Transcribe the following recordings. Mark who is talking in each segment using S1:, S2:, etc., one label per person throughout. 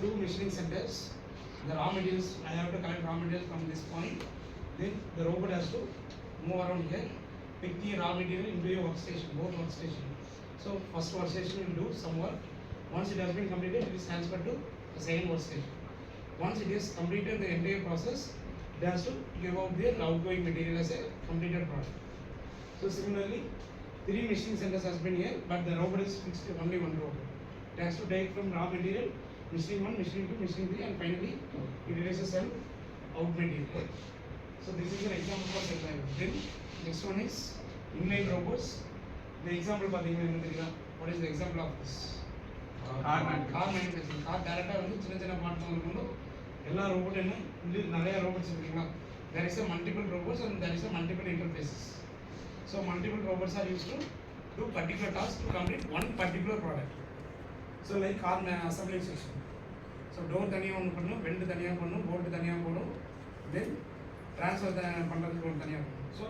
S1: two machining centers. The raw materials, I have to collect raw materials from this point. Then the robot has to move around here, pick the raw material into a workstation, both workstation. So first workstation will do some work. Once it has been completed, it is transferred to the second workstation. Once it is completed the entire process, it has to give out the outgoing material as a completed product. So similarly, 3 machining centers has been here, but the robot is fixed to only one robot. It has to take from raw material, machining 1, machining 2, machining 3, and finally it releases an out material. So this is an example for cell line. Then next one is inline robots. The example what is the example of this? Car manufacturing. Car director வந்து சின்ன சின்ன parts இருக்கும். எல்லா robot என்ன இது நிறைய robots இருக்குங்களா? There is a multiple robots and there is a multiple interfaces. So multiple robots are used to do particular tasks to complete one particular product. So like car assembly section. So door தனியா ஒன்று பண்ணும், weld தனியாக பண்ணும், bolt தனியாக போடும், தென் transfer பண்ணுறதுக்கு ஒன்று தனியாக பண்ணும். ஸோ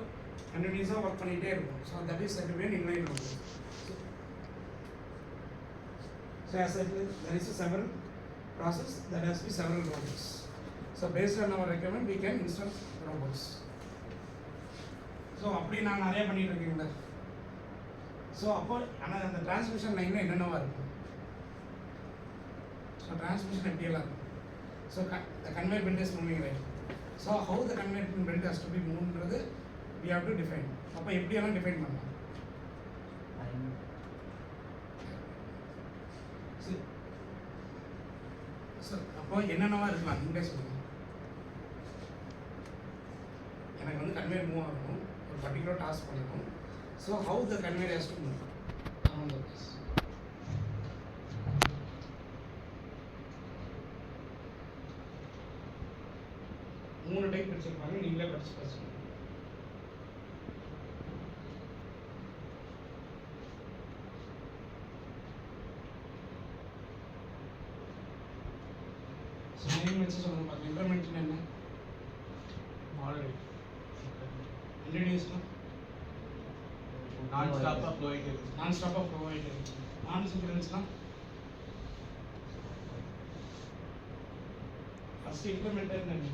S1: கண்டினியூஸாக ஒர்க் பண்ணிகிட்டே இருக்கும். So that is set van inline robot. So as I said, there is a several process that has to be several robots. So based on our requirement, we can install robots. So அப்படி நான் நிறைய பண்ணிட்டு இருக்கீங்களா? So அப்போ ஆனால் அந்த transmission லைனில் என்னென்னவா இருக்கும்? ஸோ டிரான்ஸ்மிஷன் எப்படியெல்லாம் இருக்கும்? So the conveyor belt is moving right. So how the conveyor belt has to be moved, we have to define. அப்போ எப்படியெல்லாம் டிஃபைன் பண்ணலாம்? சார் அப்போ என்னென்னவா இருக்கலாம் நீங்களே சொல்லுங்கள். எனக்கு வந்து கன்வேயர் மூவ் ஆகணும், ஒரு பர்டிகுலர் டாஸ்க் பண்ணணும். So how the conveyor has to move on the place. மூணு டைப் படிச்சிருப்பாங்க, நீங்களே படிச்சு சொல்லுங்க பாருங்க. இம்ப்ளிமெண்டேஷன் என்ன? இன்ட்ரடியூஸ்னா நான் ஸ்டாப் ஆஃப் ப்ரொவைடர், நான் சீக்வென்ஸ்னா ஃபர்ஸ்ட் இம்ப்ளிமெண்டர் என்ன?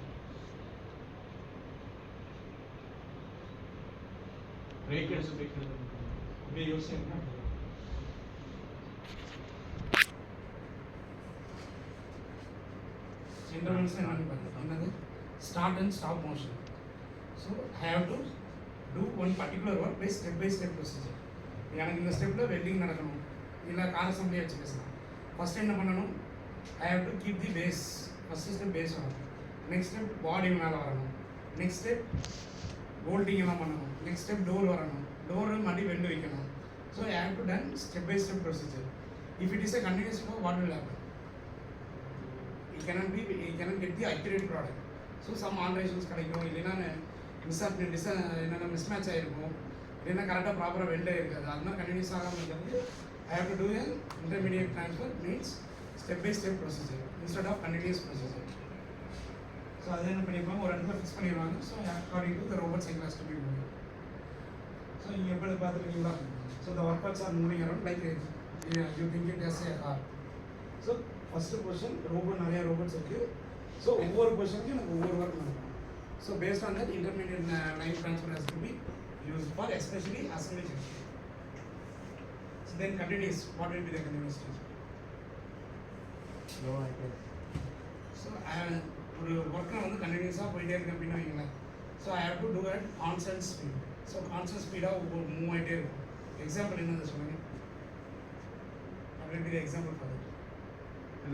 S1: பிரேக்கர்ஸ் அப்படியே யோசிச்சீங்கன்னா intervention என்னது? Start and stop motion. So I have to do one particular work by step procedure. எனக்கு இந்த ஸ்டெப்ல வெல்டிங் நடக்கணும், இல்லை கார் அசம்பிளி வச்சு பேசலாம். ஃபர்ஸ்ட் என்ன பண்ணணும்? I have to keep the base. First step base வரணும், நெக்ஸ்ட் ஸ்டெப் பாடி மேலே வரணும், நெக்ஸ்ட் ஸ்டெப் போல்டிங் எல்லாம் பண்ணணும், நெக்ஸ்ட் ஸ்டெப் டோர் வரணும், டோர் மறுபடி வெல்டு வைக்கணும். So I have to done step by step procedure. If it is a continuous flow, what will happen? You cannot get the accurate product. So some alterations கிடைக்கும், இல்லைன்னா mismatch ஆகிருக்கும், இல்லைன்னா கரெக்டாக ப்ராப்பராக weld ஆகிருக்காது. அதனால continuous ஆகாமல் இருக்கிறது. I have to do an intermediate transfer, means step by step procedure instead of continuous procedure. So அதை என்ன பண்ணியிருப்பாங்க, ஒரு இடத்துல ஃபிக்ஸ் பண்ணிடுவாங்க. So according to the robot cycle has to be moving. So நீங்கள் எப்படி பார்த்துருக்கீங்களா? So the work parts are moving around like you think it as a car. So first position robot, நிறைய ரோபோட்ஸ் இருக்குது. So ஒவ்வொரு பொசிஷனுக்கும் எனக்கு ஒவ்வொரு work நடக்கும். So based on that intermediate line transfer has to be use for especially assembly section. So then continues, what will be the continues stage? So ஒரு ஒர்க்கை வந்து கண்டினியூஸாக போயிட்டே இருக்கு அப்படின்னு வைங்களேன். So I have to do at constant speed. So constant ஸ்பீடாக move ஆகிட்டே இருக்கும். எக்ஸாம்பிள் என்னது சொல்லுங்கள்? What will be the example for that?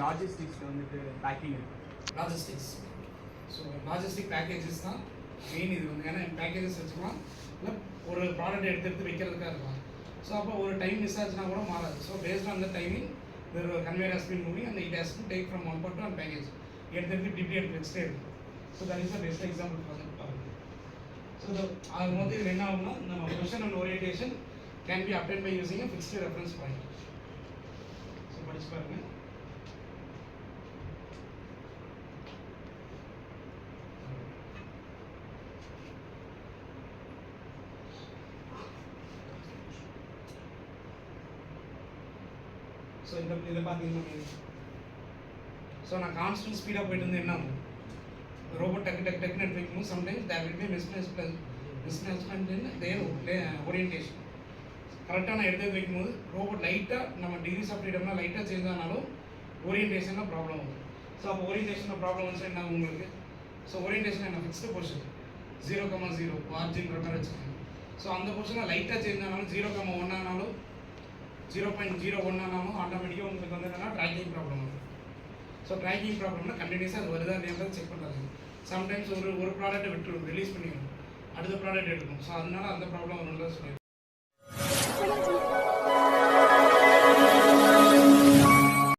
S2: லாஜிஸ்டிக்ஸில் வந்துட்டு பேக்கிங் இருக்குது.
S1: லாஜிஸ்டிக்ஸ். ஸோ லாஜிஸ்டிக் பேக்கேஜஸ் தான் மெயின். இது வந்து ஏன்னா பேக்கேஜஸ் வச்சுக்கலாம், இல்லை ஒரு ப்ராடக்ட் எடுத்து வைக்கிறதுக்காக இருக்கலாம். ஸோ அப்போ ஒரு டைம் மிஸ் ஆச்சுன்னா கூட மாறாது. So based on the timing conveyor has been moving and it has to take from one part to one package எடுத்து டிப்டி எடுத்து வச்சுட்டே இருக்கும். So that is the best example for that பாருங்க. ஸோ அது வந்து இதில் என்ன ஆகும்னா, நம்ம position and orientation can be update by using a fixed reference point. So படிச்சு பாருங்க. ஸோ இதை பார்த்தீங்கன்னா ஸோ நான் கான்ஸ்டன்ட் ஸ்பீடாக போயிட்டு இருந்து என்ன ஆகும், ரோபோட் டக்குன்னு எடுத்து வைக்கும்போது sometimes there will be mismatchment in their orientation. கரெக்டாக நான் எடுத்து வைக்கும்போது ரோபோட் லைட்டாக நம்ம டிகிரிஸ் ஆஃப் ஃப்ரீடம்னா லைட்டாக சேஞ்ச் ஆனாலும் ஓரியன்டேஷனில் ப்ராப்ளம் வரும். ஸோ அப்போ ஓரியன்டேஷனில் ப்ராப்ளம் வந்துச்சு என்ன உங்களுக்கு, ஸோ ஓரியன்டேஷன் என்ன ஃபிக்ஸ்டு பொசிஷன் 0,0 ஆர்ஜின் மாதிரி வச்சுக்கோங்க. ஸோ அந்த பொசிஷனில் லைட்டாக சேஞ்ச் ஆனாலும் 0,1 ஆனாலும் 0.01 ஆனாலும் ஆட்டோமேட்டிக்காக உங்களுக்கு வந்து என்னன்னா ட்ராக்கிங் ப்ராப்ளம் வரும். ஸோ ட்ராக்கிங் ப்ராப்ளம்னா கண்டினியூஸாக அது வருதா இல்லையான்றது செக் பண்ணுறது. சம்டைம்ஸ் ஒரு ப்ராடக்ட்டை விட்டுரும், ரிலீஸ் பண்ணிடும், அடுத்த ப்ராடக்ட் எடுக்கும். ஸோ அதனால அந்த ப்ராப்ளம் வரும்னு சொல்லியிருக்கோம்.